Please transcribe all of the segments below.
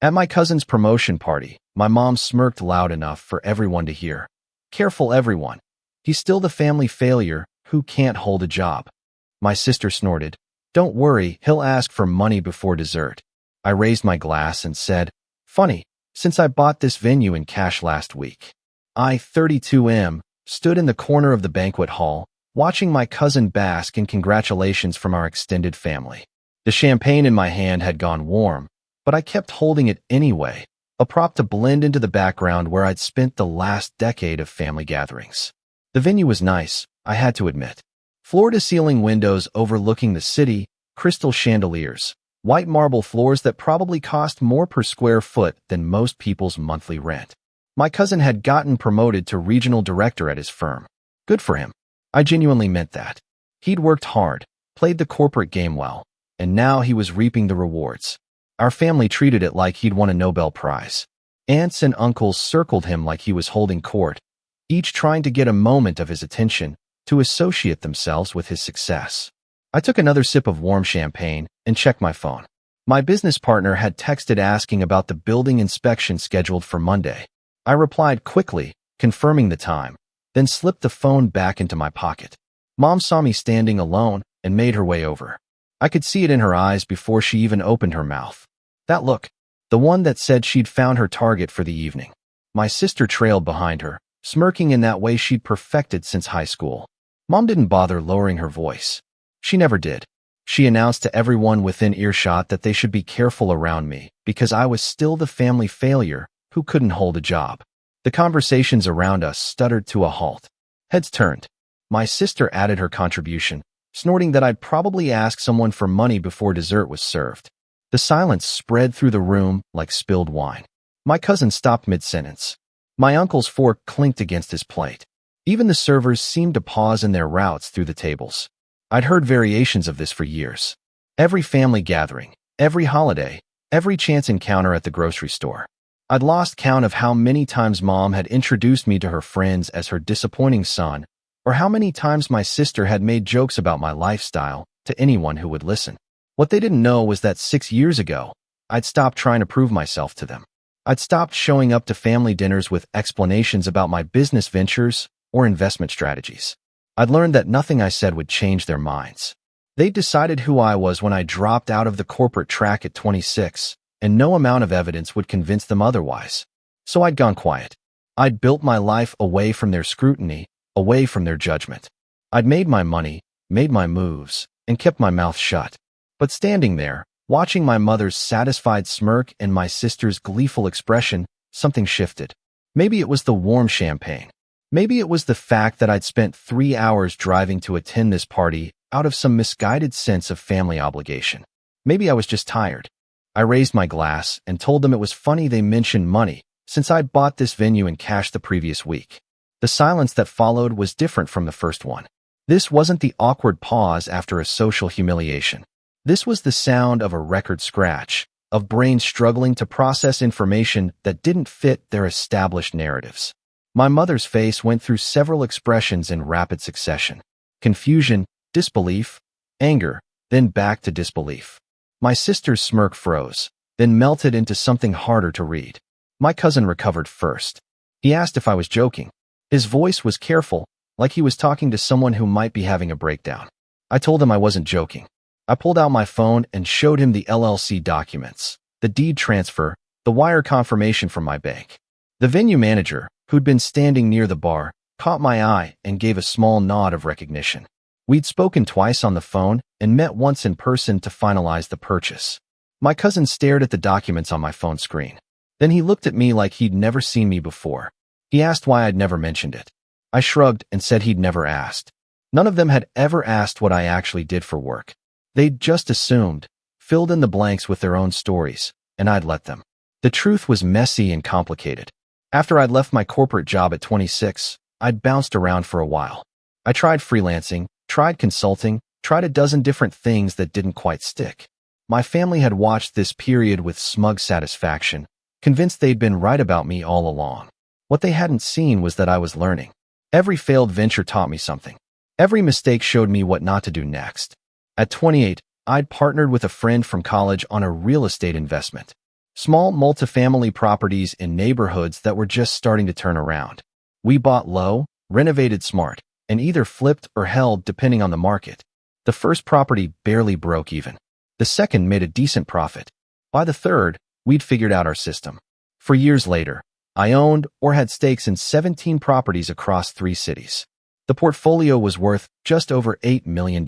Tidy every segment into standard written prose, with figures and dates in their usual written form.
At my cousin's promotion party, my mom smirked loud enough for everyone to hear. "Careful, everyone. He's still the family failure who can't hold a job." My sister snorted. "Don't worry, he'll ask for money before dessert." I raised my glass and said, "Funny, since I bought this venue in cash last week." I, 32M, stood in the corner of the banquet hall, watching my cousin bask in congratulations from our extended family. The champagne in my hand had gone warm, but I kept holding it anyway, a prop to blend into the background where I'd spent the last decade of family gatherings. The venue was nice, I had to admit. Floor-to-ceiling windows overlooking the city, crystal chandeliers, white marble floors that probably cost more per square foot than most people's monthly rent. My cousin had gotten promoted to regional director at his firm. Good for him. I genuinely meant that. He'd worked hard, played the corporate game well, and now he was reaping the rewards. Our family treated it like he'd won a Nobel Prize. Aunts and uncles circled him like he was holding court, each trying to get a moment of his attention to associate themselves with his success. I took another sip of warm champagne and checked my phone. My business partner had texted asking about the building inspection scheduled for Monday. I replied quickly, confirming the time, then slipped the phone back into my pocket. Mom saw me standing alone and made her way over. I could see it in her eyes before she even opened her mouth. That look, the one that said she'd found her target for the evening. My sister trailed behind her, smirking in that way she'd perfected since high school. Mom didn't bother lowering her voice. She never did. She announced to everyone within earshot that they should be careful around me because I was still the family failure who couldn't hold a job. The conversations around us stuttered to a halt. Heads turned. My sister added her contribution, snorting that I'd probably ask someone for money before dessert was served. The silence spread through the room like spilled wine. My cousin stopped mid-sentence. My uncle's fork clinked against his plate. Even the servers seemed to pause in their routes through the tables. I'd heard variations of this for years. Every family gathering, every holiday, every chance encounter at the grocery store. I'd lost count of how many times Mom had introduced me to her friends as her disappointing son, or how many times my sister had made jokes about my lifestyle to anyone who would listen. What they didn't know was that 6 years ago, I'd stopped trying to prove myself to them. I'd stopped showing up to family dinners with explanations about my business ventures or investment strategies. I'd learned that nothing I said would change their minds. They'd decided who I was when I dropped out of the corporate track at 26, and no amount of evidence would convince them otherwise. So I'd gone quiet. I'd built my life away from their scrutiny, away from their judgment. I'd made my money, made my moves, and kept my mouth shut. But standing there, watching my mother's satisfied smirk and my sister's gleeful expression, something shifted. Maybe it was the warm champagne. Maybe it was the fact that I'd spent 3 hours driving to attend this party out of some misguided sense of family obligation. Maybe I was just tired. I raised my glass and told them it was funny they mentioned money, since I'd bought this venue in cash the previous week. The silence that followed was different from the first one. This wasn't the awkward pause after a social humiliation. This was the sound of a record scratch, of brains struggling to process information that didn't fit their established narratives. My mother's face went through several expressions in rapid succession. Confusion, disbelief, anger, then back to disbelief. My sister's smirk froze, then melted into something harder to read. My cousin recovered first. He asked if I was joking. His voice was careful, like he was talking to someone who might be having a breakdown. I told him I wasn't joking. I pulled out my phone and showed him the LLC documents, the deed transfer, the wire confirmation from my bank. The venue manager, who'd been standing near the bar, caught my eye and gave a small nod of recognition. We'd spoken twice on the phone and met once in person to finalize the purchase. My cousin stared at the documents on my phone screen. Then he looked at me like he'd never seen me before. He asked why I'd never mentioned it. I shrugged and said he'd never asked. None of them had ever asked what I actually did for work. They'd just assumed, filled in the blanks with their own stories, and I'd let them. The truth was messy and complicated. After I'd left my corporate job at 26, I'd bounced around for a while. I tried freelancing, tried consulting, tried a dozen different things that didn't quite stick. My family had watched this period with smug satisfaction, convinced they'd been right about me all along. What they hadn't seen was that I was learning. Every failed venture taught me something. Every mistake showed me what not to do next. At 28, I'd partnered with a friend from college on a real estate investment. Small multifamily properties in neighborhoods that were just starting to turn around. We bought low, renovated smart, and either flipped or held depending on the market. The first property barely broke even. The second made a decent profit. By the third, we'd figured out our system. For years later, I owned or had stakes in 17 properties across 3 cities. The portfolio was worth just over $8 million.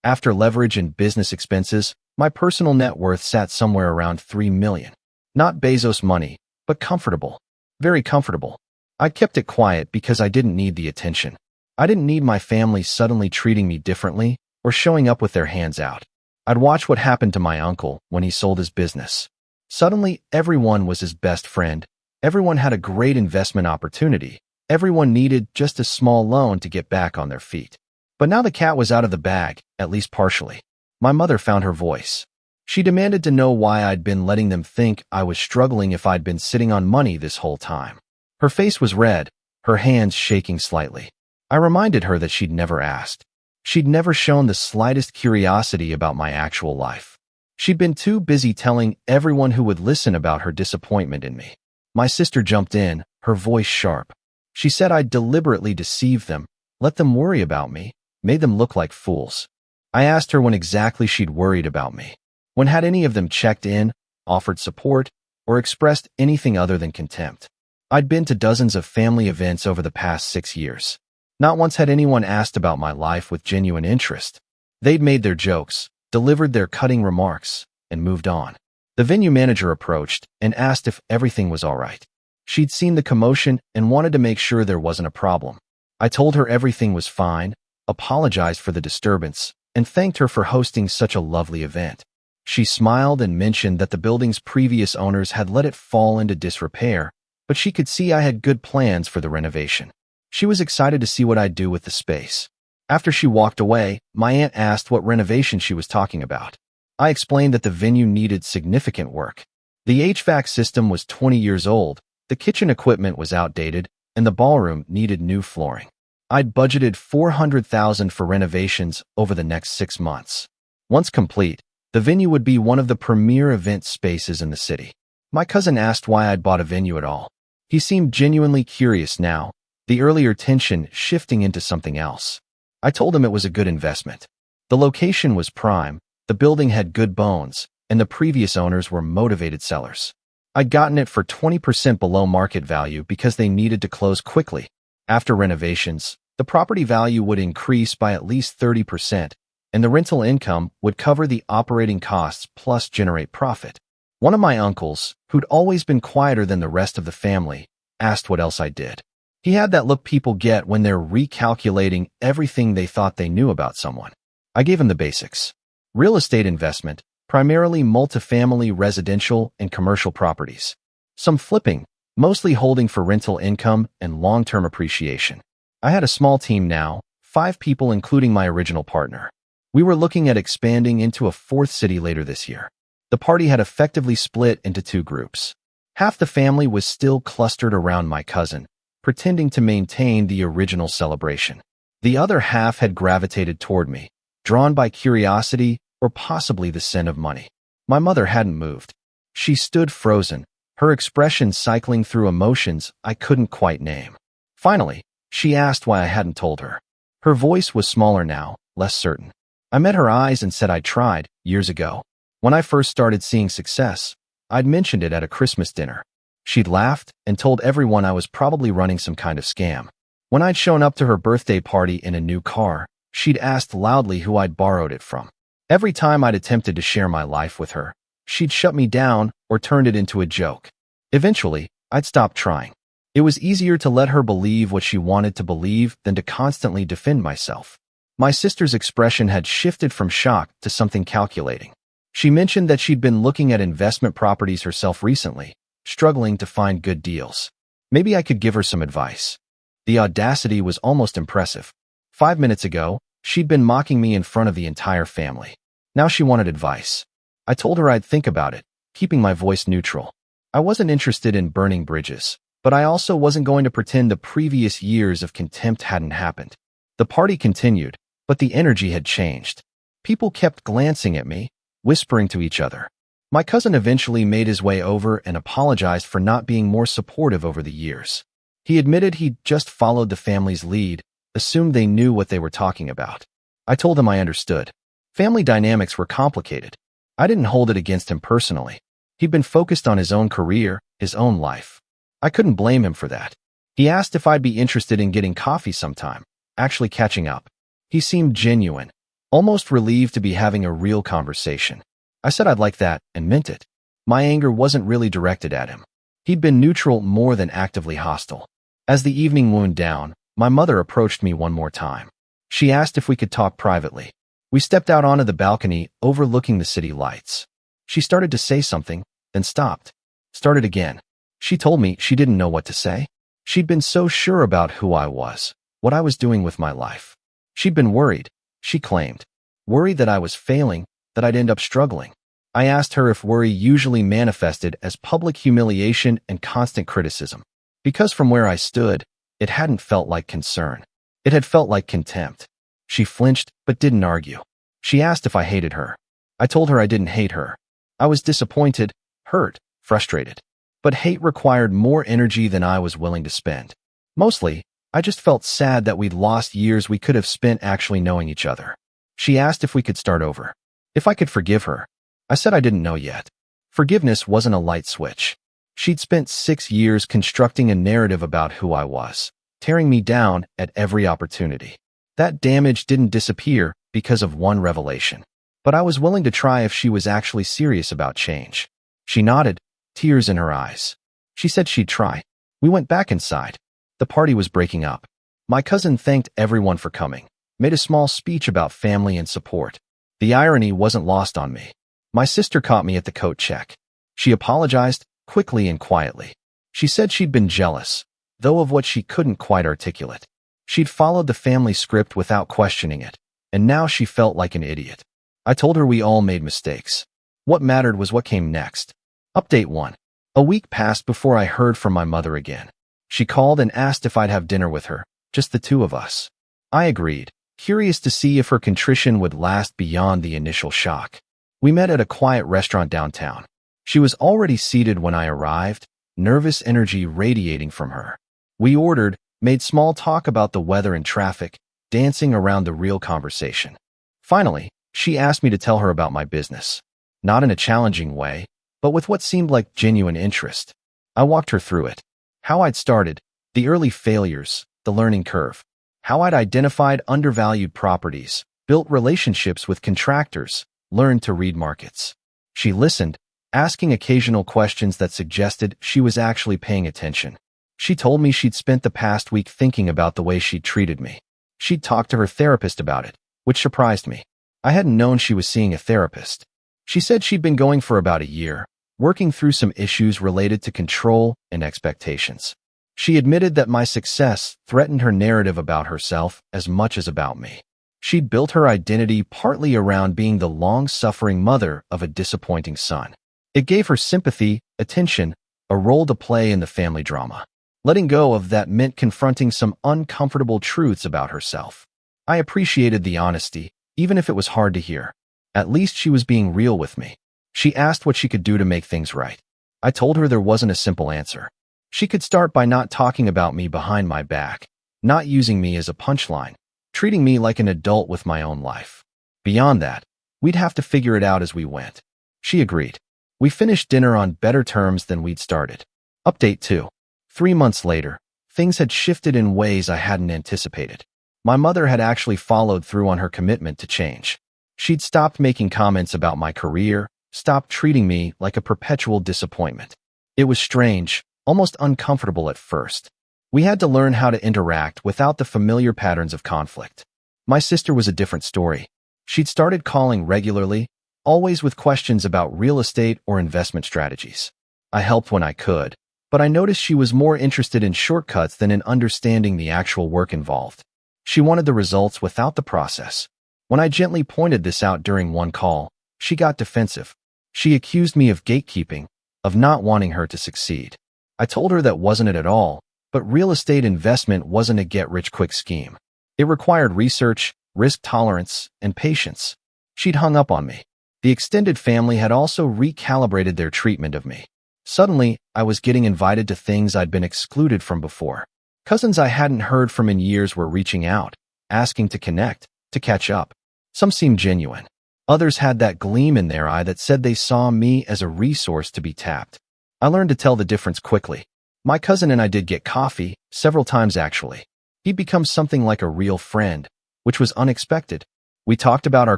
After leverage and business expenses, my personal net worth sat somewhere around $3 million. Not Bezos money, but comfortable. Very comfortable. I kept it quiet because I didn't need the attention. I didn't need my family suddenly treating me differently or showing up with their hands out. I'd watch what happened to my uncle when he sold his business. Suddenly, everyone was his best friend. Everyone had a great investment opportunity. Everyone needed just a small loan to get back on their feet. But now the cat was out of the bag, at least partially. My mother found her voice. She demanded to know why I'd been letting them think I was struggling if I'd been sitting on money this whole time. Her face was red, her hands shaking slightly. I reminded her that she'd never asked. She'd never shown the slightest curiosity about my actual life. She'd been too busy telling everyone who would listen about her disappointment in me. My sister jumped in, her voice sharp. She said I'd deliberately deceived them, let them worry about me, made them look like fools. I asked her when exactly she'd worried about me. When had any of them checked in, offered support, or expressed anything other than contempt? I'd been to dozens of family events over the past 6 years. Not once had anyone asked about my life with genuine interest. They'd made their jokes, delivered their cutting remarks, and moved on. The venue manager approached and asked if everything was all right. She'd seen the commotion and wanted to make sure there wasn't a problem. I told her everything was fine, apologized for the disturbance, and thanked her for hosting such a lovely event. She smiled and mentioned that the building's previous owners had let it fall into disrepair, but she could see I had good plans for the renovation. She was excited to see what I'd do with the space. After she walked away, my aunt asked what renovation she was talking about. I explained that the venue needed significant work. The HVAC system was 20 years old, the kitchen equipment was outdated, and the ballroom needed new flooring. I'd budgeted $400,000 for renovations over the next 6 months. Once complete, the venue would be one of the premier event spaces in the city. My cousin asked why I'd bought a venue at all. He seemed genuinely curious now, the earlier tension shifting into something else. I told him it was a good investment. The location was prime, the building had good bones, and the previous owners were motivated sellers. I'd gotten it for 20% below market value because they needed to close quickly. After renovations, the property value would increase by at least 30%, and the rental income would cover the operating costs plus generate profit. One of my uncles, who'd always been quieter than the rest of the family, asked what else I did. He had that look people get when they're recalculating everything they thought they knew about someone. I gave him the basics. Real estate investment, primarily multifamily residential and commercial properties. Some flipping, mostly holding for rental income and long-term appreciation. I had a small team now, 5 people including my original partner. We were looking at expanding into a 4th city later this year. The party had effectively split into 2 groups. Half the family was still clustered around my cousin, pretending to maintain the original celebration. The other half had gravitated toward me, drawn by curiosity or possibly the scent of money. My mother hadn't moved. She stood frozen, her expression cycling through emotions I couldn't quite name. Finally, she asked why I hadn't told her. Her voice was smaller now, less certain. I met her eyes and said I'd tried, years ago. When I first started seeing success, I'd mentioned it at a Christmas dinner. She'd laughed and told everyone I was probably running some kind of scam. When I'd shown up to her birthday party in a new car, she'd asked loudly who I'd borrowed it from. Every time I'd attempted to share my life with her, she'd shut me down or turned it into a joke. Eventually, I'd stopped trying. It was easier to let her believe what she wanted to believe than to constantly defend myself. My sister's expression had shifted from shock to something calculating. She mentioned that she'd been looking at investment properties herself recently, struggling to find good deals. Maybe I could give her some advice. The audacity was almost impressive. 5 minutes ago, she'd been mocking me in front of the entire family. Now she wanted advice. I told her I'd think about it, keeping my voice neutral. I wasn't interested in burning bridges, but I also wasn't going to pretend the previous years of contempt hadn't happened. The party continued, but the energy had changed. People kept glancing at me, whispering to each other. My cousin eventually made his way over and apologized for not being more supportive over the years. He admitted he'd just followed the family's lead, assumed they knew what they were talking about. I told him I understood. Family dynamics were complicated. I didn't hold it against him personally. He'd been focused on his own career, his own life. I couldn't blame him for that. He asked if I'd be interested in getting coffee sometime, actually catching up. He seemed genuine, almost relieved to be having a real conversation. I said I'd like that and meant it. My anger wasn't really directed at him. He'd been neutral more than actively hostile. As the evening wound down, my mother approached me one more time. She asked if we could talk privately. We stepped out onto the balcony overlooking the city lights. She started to say something, then stopped. Started again. She told me she didn't know what to say. She'd been so sure about who I was, what I was doing with my life. She'd been worried, she claimed. Worried that I was failing, that I'd end up struggling. I asked her if worry usually manifested as public humiliation and constant criticism. Because from where I stood, it hadn't felt like concern. It had felt like contempt. She flinched, but didn't argue. She asked if I hated her. I told her I didn't hate her. I was disappointed, hurt, frustrated. But hate required more energy than I was willing to spend. Mostly, I just felt sad that we'd lost years we could have spent actually knowing each other. She asked if we could start over. If I could forgive her. I said I didn't know yet. Forgiveness wasn't a light switch. She'd spent 6 years constructing a narrative about who I was, tearing me down at every opportunity. That damage didn't disappear because of one revelation. But I was willing to try if she was actually serious about change. She nodded, tears in her eyes. She said she'd try. We went back inside. The party was breaking up. My cousin thanked everyone for coming, made a small speech about family and support. The irony wasn't lost on me. My sister caught me at the coat check. She apologized, quickly and quietly. She said she'd been jealous, though of what she couldn't quite articulate. She'd followed the family script without questioning it, and now she felt like an idiot. I told her we all made mistakes. What mattered was what came next. Update 1. A week passed before I heard from my mother again. She called and asked if I'd have dinner with her, just the two of us. I agreed, curious to see if her contrition would last beyond the initial shock. We met at a quiet restaurant downtown. She was already seated when I arrived, nervous energy radiating from her. We ordered, made small talk about the weather and traffic, dancing around the real conversation. Finally, she asked me to tell her about my business. Not in a challenging way, but with what seemed like genuine interest. I walked her through it. How I'd started, the early failures, the learning curve. How I'd identified undervalued properties, built relationships with contractors, learned to read markets. She listened, asking occasional questions that suggested she was actually paying attention. She told me she'd spent the past week thinking about the way she'd treated me. She'd talked to her therapist about it, which surprised me. I hadn't known she was seeing a therapist. She said she'd been going for about a year, working through some issues related to control and expectations. She admitted that my success threatened her narrative about herself as much as about me. She'd built her identity partly around being the long-suffering mother of a disappointing son. It gave her sympathy, attention, a role to play in the family drama. Letting go of that meant confronting some uncomfortable truths about herself. I appreciated the honesty, even if it was hard to hear. At least she was being real with me. She asked what she could do to make things right. I told her there wasn't a simple answer. She could start by not talking about me behind my back, not using me as a punchline, treating me like an adult with my own life. Beyond that, we'd have to figure it out as we went. She agreed. We finished dinner on better terms than we'd started. Update 2. 3 months later, things had shifted in ways I hadn't anticipated. My mother had actually followed through on her commitment to change. She'd stopped making comments about my career, stopped treating me like a perpetual disappointment. It was strange, almost uncomfortable at first. We had to learn how to interact without the familiar patterns of conflict. My sister was a different story. She'd started calling regularly, always with questions about real estate or investment strategies. I helped when I could, but I noticed she was more interested in shortcuts than in understanding the actual work involved. She wanted the results without the process. When I gently pointed this out during one call, she got defensive. She accused me of gatekeeping, of not wanting her to succeed. I told her that wasn't it at all, but real estate investment wasn't a get-rich-quick scheme. It required research, risk tolerance, and patience. She'd hung up on me. The extended family had also recalibrated their treatment of me. Suddenly, I was getting invited to things I'd been excluded from before. Cousins I hadn't heard from in years were reaching out, asking to connect, to catch up. Some seemed genuine. Others had that gleam in their eye that said they saw me as a resource to be tapped. I learned to tell the difference quickly. My cousin and I did get coffee, several times actually. He'd become something like a real friend, which was unexpected. We talked about our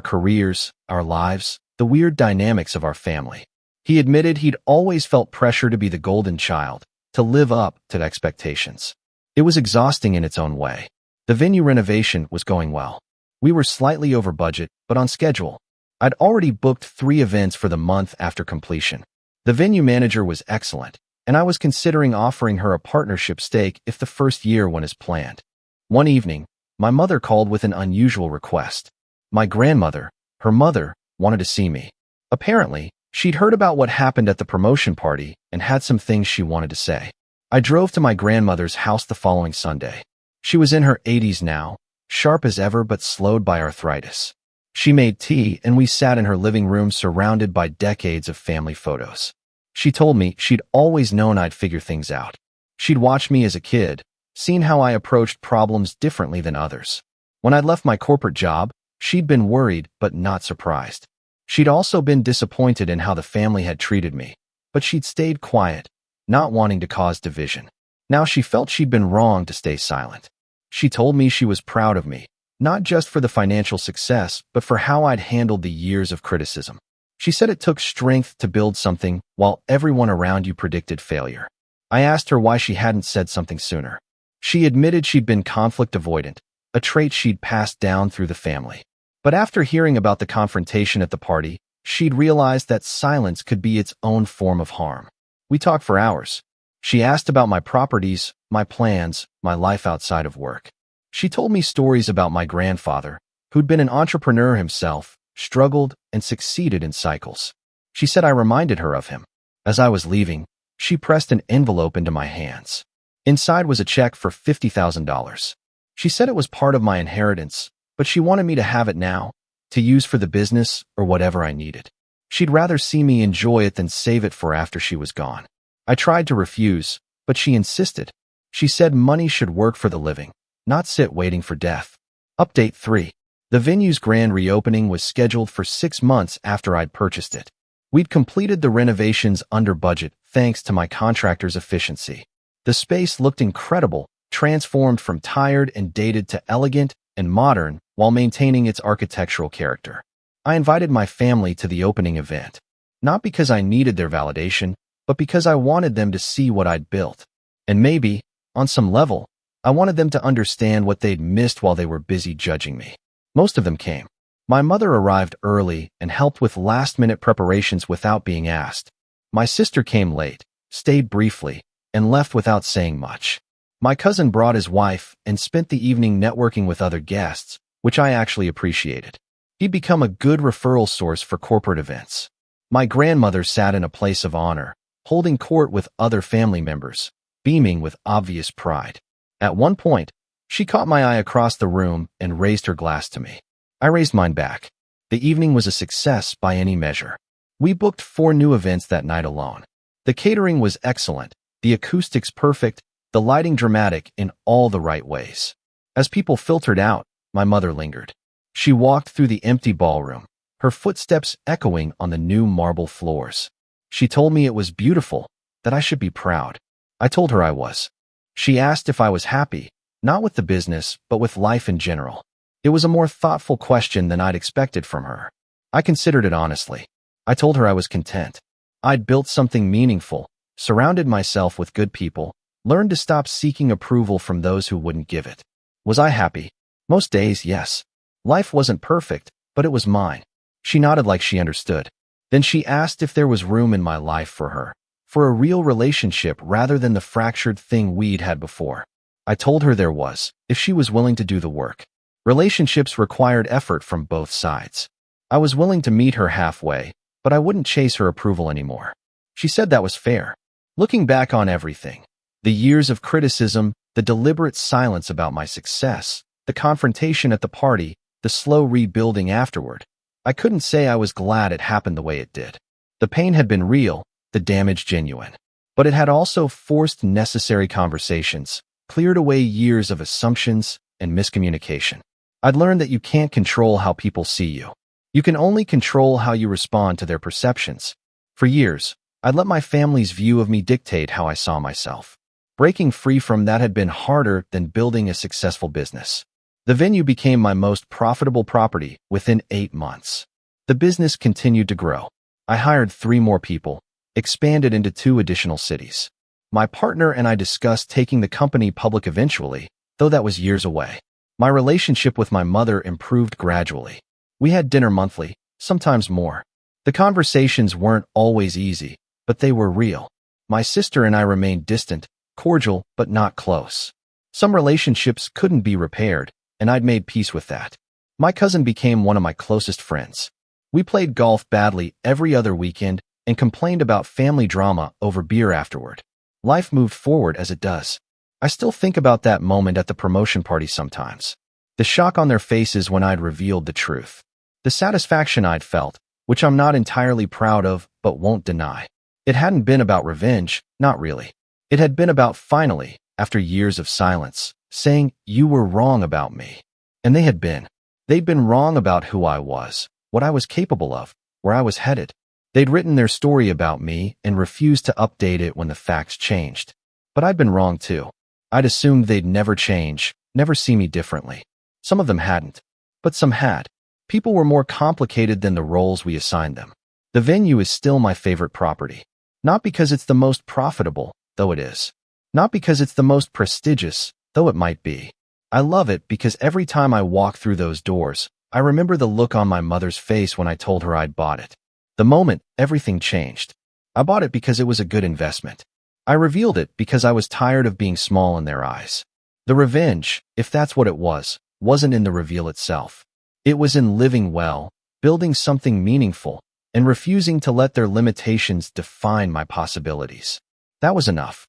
careers, our lives, the weird dynamics of our family. He admitted he'd always felt pressure to be the golden child, to live up to expectations. It was exhausting in its own way. The venue renovation was going well. We were slightly over budget, but on schedule. I'd already booked 3 events for the month after completion. The venue manager was excellent, and I was considering offering her a partnership stake if the first year went as planned. One evening, my mother called with an unusual request. My grandmother, her mother, wanted to see me. Apparently, she'd heard about what happened at the promotion party and had some things she wanted to say. I drove to my grandmother's house the following Sunday. She was in her 80s now, sharp as ever but slowed by arthritis. She made tea and we sat in her living room surrounded by decades of family photos. She told me she'd always known I'd figure things out. She'd watched me as a kid, seen how I approached problems differently than others. When I'd left my corporate job, she'd been worried but not surprised. She'd also been disappointed in how the family had treated me, but she'd stayed quiet, not wanting to cause division. Now she felt she'd been wrong to stay silent. She told me she was proud of me, not just for the financial success, but for how I'd handled the years of criticism. She said it took strength to build something while everyone around you predicted failure. I asked her why she hadn't said something sooner. She admitted she'd been conflict avoidant, a trait she'd passed down through the family. But after hearing about the confrontation at the party, she'd realized that silence could be its own form of harm. We talked for hours. She asked about my properties, my plans, my life outside of work. She told me stories about my grandfather, who'd been an entrepreneur himself, struggled, and succeeded in cycles. She said I reminded her of him. As I was leaving, she pressed an envelope into my hands. Inside was a check for $50,000. She said it was part of my inheritance, but she wanted me to have it now, to use for the business or whatever I needed. She'd rather see me enjoy it than save it for after she was gone. I tried to refuse, but she insisted. She said money should work for the living, not sit waiting for death. Update 3. The venue's grand reopening was scheduled for 6 months after I'd purchased it. We'd completed the renovations under budget thanks to my contractor's efficiency. The space looked incredible, transformed from tired and dated to elegant and modern while maintaining its architectural character. I invited my family to the opening event, not because I needed their validation, but because I wanted them to see what I'd built. And maybe, on some level, I wanted them to understand what they'd missed while they were busy judging me. Most of them came. My mother arrived early and helped with last-minute preparations without being asked. My sister came late, stayed briefly, and left without saying much. My cousin brought his wife and spent the evening networking with other guests, which I actually appreciated. He'd become a good referral source for corporate events. My grandmother sat in a place of honor, holding court with other family members, beaming with obvious pride. At one point, she caught my eye across the room and raised her glass to me. I raised mine back. The evening was a success by any measure. We booked 4 new events that night alone. The catering was excellent, the acoustics perfect, the lighting dramatic in all the right ways. As people filtered out, my mother lingered. She walked through the empty ballroom, her footsteps echoing on the new marble floors. She told me it was beautiful, that I should be proud. I told her I was. She asked if I was happy, not with the business, but with life in general. It was a more thoughtful question than I'd expected from her. I considered it honestly. I told her I was content. I'd built something meaningful, surrounded myself with good people, learned to stop seeking approval from those who wouldn't give it. Was I happy? Most days, yes. Life wasn't perfect, but it was mine. She nodded like she understood. Then she asked if there was room in my life for her, for a real relationship rather than the fractured thing we'd had before. I told her there was, if she was willing to do the work. Relationships required effort from both sides. I was willing to meet her halfway, but I wouldn't chase her approval anymore. She said that was fair. Looking back on everything, the years of criticism, the deliberate silence about my success, the confrontation at the party, the slow rebuilding afterward, I couldn't say I was glad it happened the way it did. The pain had been real, the damage genuine. But it had also forced necessary conversations, cleared away years of assumptions and miscommunication. I'd learned that you can't control how people see you. You can only control how you respond to their perceptions. For years, I'd let my family's view of me dictate how I saw myself. Breaking free from that had been harder than building a successful business. The venue became my most profitable property within 8 months. The business continued to grow. I hired 3 more people, expanded into 2 additional cities. My partner and I discussed taking the company public eventually, though that was years away. My relationship with my mother improved gradually. We had dinner monthly, sometimes more. The conversations weren't always easy, but they were real. My sister and I remained distant, cordial, but not close. Some relationships couldn't be repaired, and I'd made peace with that. My cousin became one of my closest friends. We played golf badly every other weekend and complained about family drama over beer afterward. Life moved forward as it does. I still think about that moment at the promotion party sometimes. The shock on their faces when I'd revealed the truth. The satisfaction I'd felt, which I'm not entirely proud of but won't deny. It hadn't been about revenge, not really. It had been about finally, after years of silence, saying, "You were wrong about me." And they had been. They'd been wrong about who I was, what I was capable of, where I was headed. They'd written their story about me and refused to update it when the facts changed. But I'd been wrong too. I'd assumed they'd never change, never see me differently. Some of them hadn't, but some had. People were more complicated than the roles we assigned them. The venue is still my favorite property. Not because it's the most profitable, though it is. Not because it's the most prestigious, though it might be. I love it because every time I walk through those doors, I remember the look on my mother's face when I told her I'd bought it. The moment, everything changed. I bought it because it was a good investment. I revealed it because I was tired of being small in their eyes. The revenge, if that's what it was, wasn't in the reveal itself. It was in living well, building something meaningful, and refusing to let their limitations define my possibilities. That was enough.